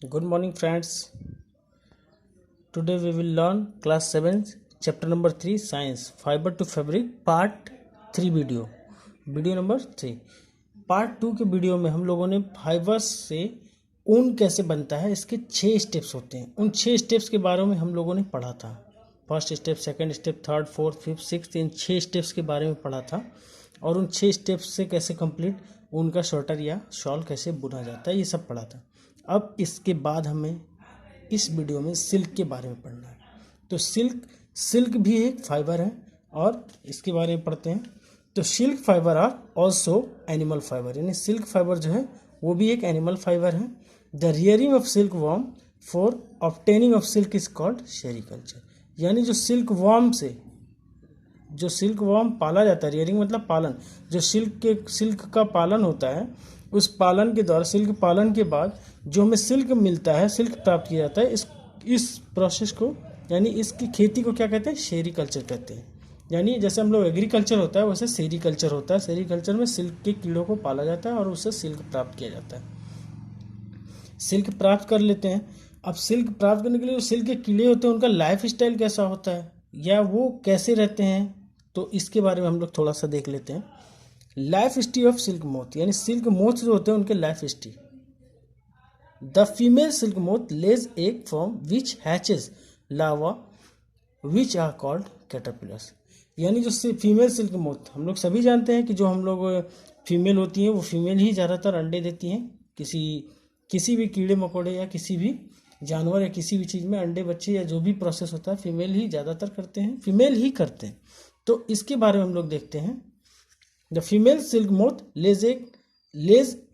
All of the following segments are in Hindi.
Good morning, friends. Today we will learn class 7 chapter number 3 science fiber to fabric part 3 video number 3। Part 2 के वीडियो में हम लोगों ने फाइबर्स से ऊन कैसे बनता है इसके 6 स्टेप्स होते हैं। उन 6 स्टेप्स के बारे में हम लोगों ने पढ़ा था। First step, second step, third, fourth, fifth, sixth, इन 6 स्टेप्स के बारे में पढ़ा था। और उन 6 स्टेप्स से कैसे कंप्लीट ऊन का स्वेटर या शॉल कैसे बुना जाता है ये सब पढ़ा था। अब इसके बाद हमें इस वीडियो में सिल्क के बारे में पढ़ना है। तो सिल्क भी एक फाइबर है और इसके बारे में पढ़ते हैं। तो silk fibre are also animal fibre, यानी सिल्क फाइबर जो है वो भी एक एनिमल फाइबर है। The rearing of silk worm for obtaining of silk is called sericulture, यानी जो सिल्क वॉर्म पाला जाता है, रियरिंग मतलब पालन, जो सिल्क का पालन होता है, उस पालन के द्वारा, सिल्क पालन के बाद जो हमें सिल्क मिलता है, सिल्क प्राप्त किया जाता है, इस प्रोसेस को यानी इसकी खेती को क्या कहते हैं? सेरीकल्चर कहते हैं। यानी जैसे हम लोग एग्रीकल्चर होता है वैसे सेरीकल्चर होता है। सेरीकल्चर में सिल्क के कीड़ों को पाला जाता है और उससे सिल्क प्राप्त किया जाता है। सिल्क प्राप्त कर लेते हैं। अब सिल्क प्राप्त करने के लिए जो सिल्क के कीड़े होते हैं उनका लाइफ स्टाइल कैसा होता है या वो कैसे रहते हैं, तो इसके बारे में हम लोग थोड़ा सा देख लेते हैं। Life history of silk moth, यानी सिल्क मोथ जो होते हैं उनके life history. The female silk moth lays egg from which hatches larva which are called caterpillars, यानी जो फीमेल सिल्क मोथ, हम लोग सभी जानते हैं कि जो हम लोग फीमेल होती हैं वो फीमेल ही ज़्यादातर अंडे देती हैं। किसी भी कीड़े मकोड़े या किसी भी जानवर या किसी भी चीज़ में अंडे बच्चे या जो भी प्रोसेस होता है फीमेल ही ज़्यादातर करते हैं, फीमेल ही करते हैं। तो इसके बारे में हम लोग देखते हैं। The female silk moth lays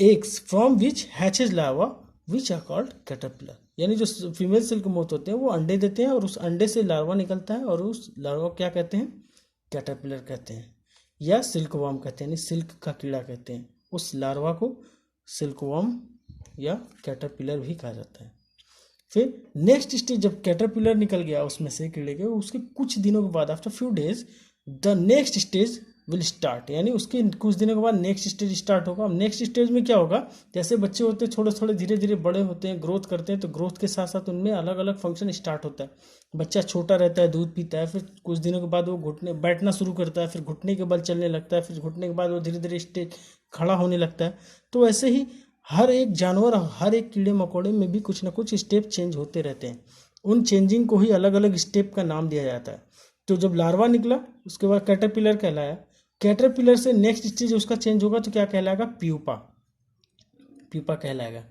eggs from which hatches larva which are called caterpillar, यानी जो फीमेल सिल्क मोथ होते हैं वो अंडे देते हैं और उस अंडे से लार्वा निकलता है और उस लार्वा को क्या कहते हैं? कैटरपिलर कहते हैं या सिल्क वर्म कहते हैं, यानी सिल्क का कीड़ा कहते हैं। उस लार्वा को सिल्क वर्म या कैटरपिलर भी कहा जाता है। फिर नेक्स्ट स्टेज, जब कैटरपिलर निकल गया उसमें से कीड़े के, उसके कुछ दिनों के बाद, after few days, the next stage will start, यानी उसके कुछ दिनों के बाद नेक्स्ट स्टेज स्टार्ट होगा। अब नेक्स्ट स्टेज में क्या होगा? जैसे बच्चे होते हैं थोड़े थोड़े धीरे धीरे बड़े होते हैं, ग्रोथ करते हैं, तो ग्रोथ के साथ साथ उनमें अलग अलग फंक्शन स्टार्ट होता है। बच्चा छोटा रहता है, दूध पीता है, फिर कुछ दिनों के बाद वो बैठना शुरू करता है, फिर घुटने के बल चलने लगता है, फिर घुटने के बाद वो धीरे धीरे स्टेज खड़ा होने लगता है। तो वैसे ही हर एक जानवर, हर एक कीड़े मकोड़े में भी कुछ ना कुछ स्टेप चेंज होते रहते हैं। उन चेंजिंग को ही अलग अलग स्टेप का नाम दिया जाता है। तो जब लार्वा निकला उसके बाद कैटरपिलर कहलाया। कैटरपिलर से नेक्स्ट स्टेज उसका चेंज होगा तो क्या कहलाएगा? प्यूपा कहलाएगा।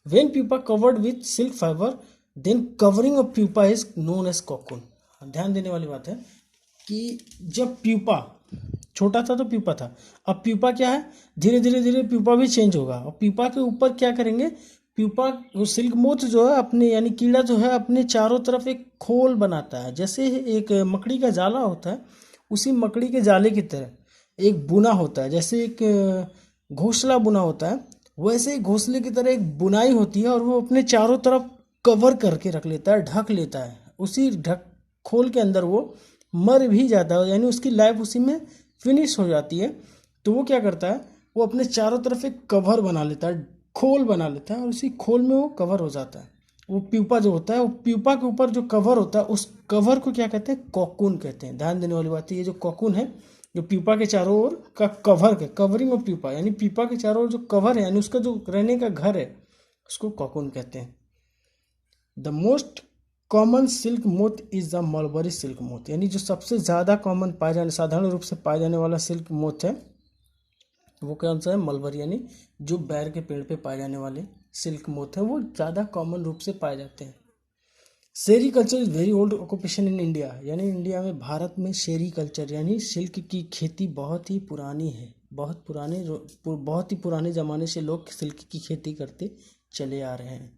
When pupa covered with silk fibre then covering of pupa is known as cocoon. ध्यान देने वाली बात है कि जब प्यूपा छोटा था तो प्यूपा था, अब प्यूपा क्या है? धीरे धीरे प्यूपा भी चेंज होगा और प्यूपा के ऊपर क्या करेंगे? प्यूपा, वो सिल्क मोथ जो है अपने, यानी कीड़ा जो है अपने चारों तरफ एक खोल बनाता है। जैसे एक मकड़ी का जाला होता है, उसी मकड़ी के जाले की तरह एक बुना होता है। जैसे एक घोंसला बुना होता है, वैसे ही घोंसले की तरह एक बुनाई होती है और वो अपने चारों तरफ कवर करके रख लेता है, ढक लेता है। उसी ढक खोल के अंदर वो मर भी जाता है, यानी उसकी लाइफ उसी में फिनिश हो जाती है। तो वो क्या करता है? वो अपने चारों तरफ एक कवर बना लेता है, खोल बना लेता है और उसी खोल में वो कवर हो जाता है। वो प्यूपा जो होता है, वो प्यूपा के ऊपर जो कवर होता है उस कवर को क्या कहते हैं? कोकून कहते हैं। ध्यान देने वाली बात है, ये जो कोकून है, जो प्यूपा के चारों ओर का कवर है, कवरिंग ऑफ प्यूपा, यानी प्यूपा के चारों ओर जो कवर है, यानी उसका जो रहने का घर है, उसको कोकून कहते हैं। The most common silk moth is the mulberry silk moth, यानी जो सबसे ज़्यादा कॉमन पाए जाने, साधारण रूप से पाए जाने वाला सिल्क मोथ है वो कौन सा है? मलबरी, यानी जो बैर के पेड़ पे पाए जाने वाले सिल्क मोथ है वो ज़्यादा कॉमन रूप से पाए जाते हैं। Sericulture is very old occupation in India, यानी इंडिया में, भारत में सेरीकल्चर यानी सिल्क की खेती बहुत ही पुरानी है। बहुत ही पुराने ज़माने से लोग सिल्क की खेती करते चले आ रहे हैं।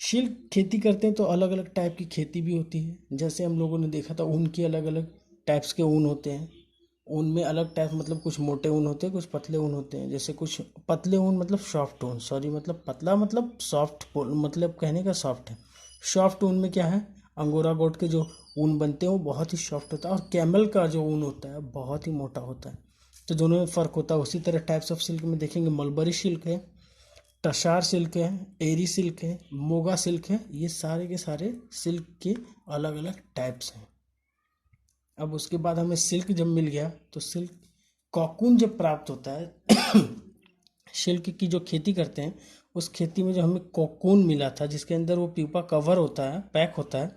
सिल्क खेती करते हैं तो अलग अलग टाइप की खेती भी होती है। जैसे हम लोगों ने देखा था ऊन की अलग अलग टाइप्स के ऊन होते हैं। ऊन में अलग टाइप, मतलब कुछ मोटे ऊन होते हैं, कुछ पतले ऊन होते हैं। जैसे कुछ पतले ऊन मतलब सॉफ्ट ऊन, सॉरी मतलब पतला मतलब सॉफ्ट, मतलब कहने का सॉफ्ट है। सॉफ्ट ऊन में क्या है? अंगोरा गोट के जो ऊन बनते हैं वो बहुत ही सॉफ्ट होता है और कैमल का जो ऊन होता है बहुत ही मोटा होता है। तो दोनों में फ़र्क होता है। उसी तरह टाइप्स ऑफ सिल्क में देखेंगे, मलबरी सिल्क है, टसार सिल्क है, एरी सिल्क है, मोगा सिल्क है, ये सारे के सारे सिल्क के अलग अलग टाइप्स हैं। अब उसके बाद हमें सिल्क जब मिल गया तो सिल्क कॉकून जब प्राप्त होता है सिल्क की जो खेती करते हैं उस खेती में जो हमें कोकून मिला था जिसके अंदर वो प्यूपा कवर होता है, पैक होता है,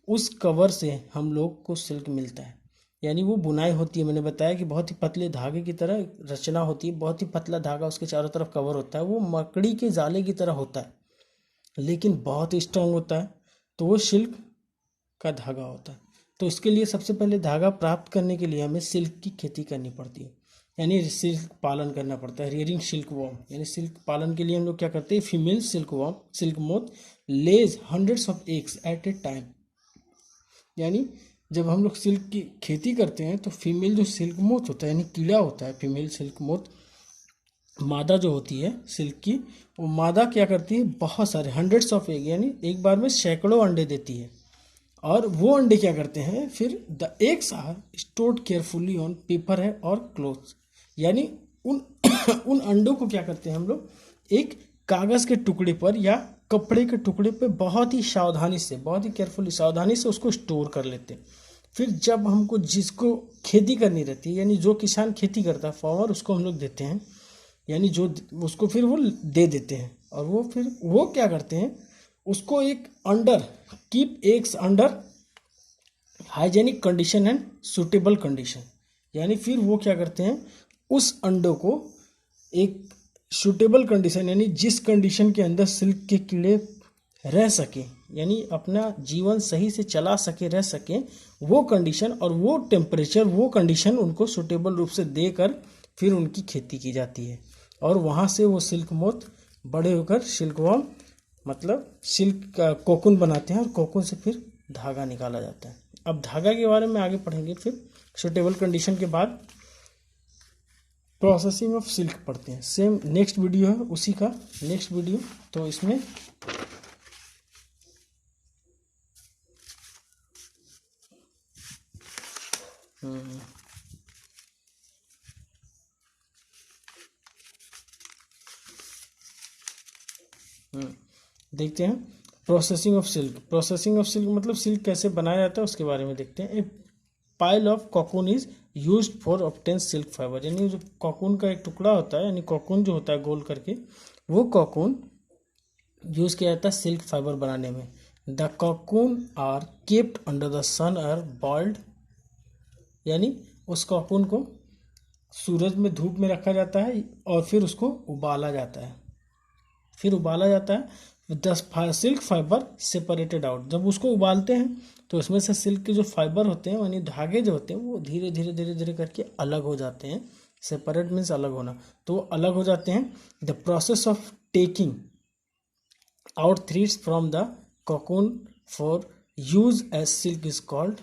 उस कवर से हम लोग को सिल्क मिलता है। यानी वो बुनाई होती है, मैंने बताया कि बहुत ही पतले धागे की तरह रचना होती है, बहुत ही पतला धागा उसके चारों तरफ कवर होता है, वो मकड़ी के जाले की तरह होता है लेकिन बहुत ही स्ट्रांग होता है, तो वो सिल्क का धागा होता है। तो इसके लिए सबसे पहले धागा प्राप्त करने के लिए हमें सिल्क की खेती करनी पड़ती है, यानी सिल्क पालन करना पड़ता है, रियरिंग सिल्क वॉर्म। यानी सिल्क पालन के लिए हम लोग क्या करते हैं, female silk worm, silk moth lays hundreds of eggs at a time. यानी जब हम लोग सिल्क की खेती करते हैं तो फीमेल जो सिल्क मोथ होता है यानी कीड़ा होता है, फीमेल सिल्क मोथ मादा जो होती है सिल्क की, वो मादा क्या करती है, बहुत सारे हंड्रेड्स ऑफ एग यानी एक बार में सैकड़ों अंडे देती है। और वो अंडे क्या करते हैं, फिर the eggs are stored carefully on paper है और क्लोथ्स। यानी उन उन अंडों को क्या करते हैं हम लोग, एक कागज़ के टुकड़े पर या कपड़े के टुकड़े पे बहुत ही सावधानी से, बहुत ही केयरफुली सावधानी से उसको स्टोर कर लेते हैं। फिर जब हमको जिसको खेती करनी रहती है, यानी जो किसान खेती करता है फार्मर, उसको हम लोग देते हैं, यानी जो उसको फिर वो दे देते हैं। और वो फिर वो क्या करते हैं, उसको एक under keep eggs under hygienic condition and suitable condition. यानी फिर वो क्या करते हैं, उस अंडों को एक सुटेबल कंडीशन यानी जिस कंडीशन के अंदर सिल्क के कीड़े रह सके, यानी अपना जीवन सही से चला सके, रह सके, वो कंडीशन और वो टेम्परेचर, वो कंडीशन उनको सुटेबल रूप से देकर फिर उनकी खेती की जाती है। और वहाँ से वो सिल्क मोथ बड़े होकर सिल्क वॉर्म मतलब सिल्क का कोकून बनाते हैं और कोकून से फिर धागा निकाला जाता है। अब धागा के बारे में आगे पढ़ेंगे, फिर सुटेबल कंडीशन के बाद प्रोसेसिंग ऑफ सिल्क पढ़ते हैं। सेम नेक्स्ट वीडियो है उसी का नेक्स्ट वीडियो, तो इसमें देखते हैं processing of silk. Processing of silk मतलब सिल्क कैसे बनाया जाता है उसके बारे में देखते हैं। A pile of cocoon is used for obtain silk fibre. यानी जो कॉकून का एक टुकड़ा होता है, यानी कॉकून जो होता है गोल करके, वो कॉकून यूज किया जाता है सिल्क फाइबर बनाने में। The cocoon are kept under the sun or boiled. यानी उस कॉकून को सूरज में धूप में रखा जाता है और फिर उसको उबाला जाता है। फिर उबाला जाता है, the silk fibre separated out. जब उसको उबालते हैं तो उसमें से सिल्क के जो फाइबर होते हैं यानी धागे जो होते हैं वो धीरे धीरे धीरे धीरे करके अलग हो जाते हैं। सेपरेट मीन्स अलग होना, तो वो अलग हो जाते हैं। The process of taking out threads from the cocoon for use as silk is called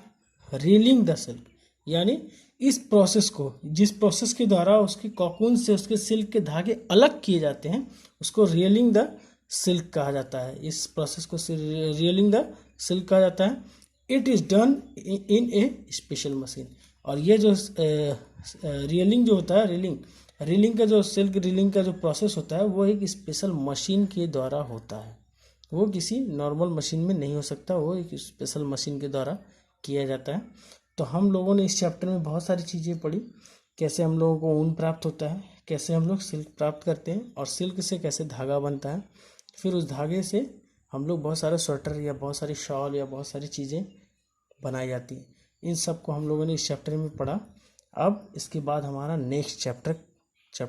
reeling the silk. यानी इस प्रोसेस को, जिस प्रोसेस के द्वारा उसके कॉकून से उसके सिल्क के धागे अलग किए जाते हैं, उसको रियलिंग द सिल्क कहा जाता है। इस प्रोसेस को रियलिंग द सिल्क कहा जाता है। It is done in A special machine. और ये जो रियलिंग जो होता है, रीलिंग का जो सिल्क रीलिंग का जो प्रोसेस होता है वो एक स्पेशल मशीन के द्वारा होता है। वो किसी नॉर्मल मशीन में नहीं हो सकता, वो एक स्पेशल मशीन के द्वारा किया जाता है। तो हम लोगों ने इस चैप्टर में बहुत सारी चीज़ें पढ़ी, कैसे हम लोगों को ऊन प्राप्त होता है, कैसे हम लोग सिल्क प्राप्त करते हैं और सिल्क से कैसे धागा बनता है, फिर उस धागे से हम लोग बहुत सारे स्वेटर या बहुत सारी शॉल या बहुत सारी चीज़ें बनाई जाती हैं। इन सब को हम लोगों ने इस चैप्टर में पढ़ा। अब इसके बाद हमारा नेक्स्ट चैप्टर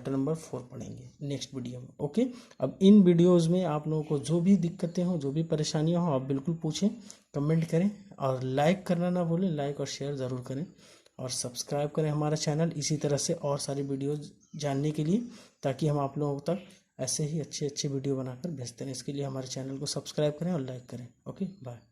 नंबर 4 पढ़ेंगे नेक्स्ट वीडियो में। ओके, अब इन वीडियोज़ में आप लोगों को जो भी दिक्कतें हों, जो भी परेशानियाँ हों, आप बिल्कुल पूछें, कमेंट करें और लाइक करना ना भूलें। लाइक और शेयर ज़रूर करें और सब्सक्राइब करें हमारा चैनल इसी तरह से और सारी वीडियोज़ जानने के लिए, ताकि हम आप लोगों तक ऐसे ही अच्छे अच्छे वीडियो बनाकर भेजते रहें। इसके लिए हमारे चैनल को सब्सक्राइब करें और लाइक करें। Okay, bye.